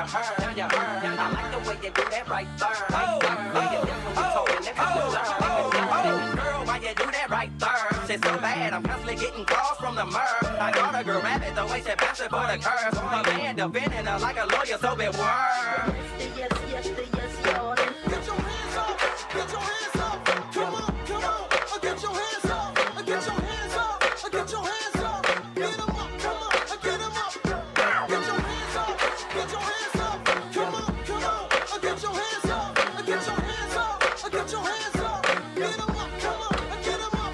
heard. Now you heard. I like the way you do that right there. Right there. When you dance when you talking, let me learn. Girl, why you do that right there? Shit so bad, I'm constantly getting calls from the murr. I got a girl rabbit, the way she bounce it for the curves. My man defending her like a lawyer, so beware. Yes, yes, yes, y'all. Get your hands up, get your hands up. Come on, come on. Get your hands up, get your hands up, get your hands up. Get them up, come on, get them up. Get your hands up, get your hands up. Come on, come on. Get your hands up, get your hands up, get your hands up. Get them up, come on, get them up.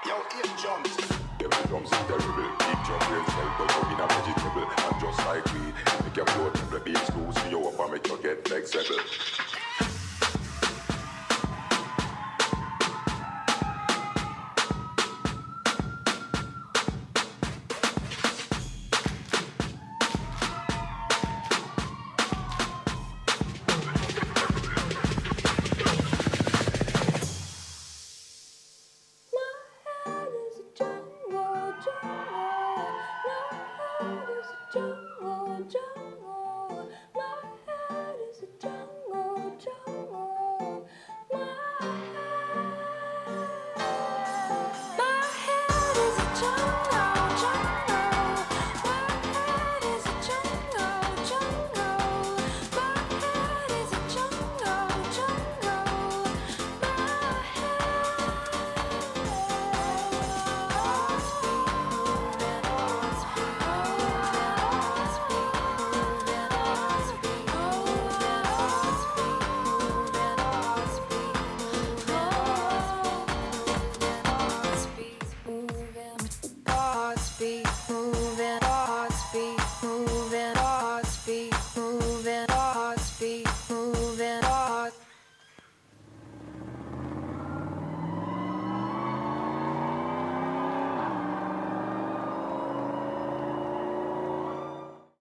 Yo, 8 jumps. Them drums is terrible. Big jump rails help but you in a vegetable. And just like we make your flow to the beat screws for you up and make you get flexible. My head is a jungle.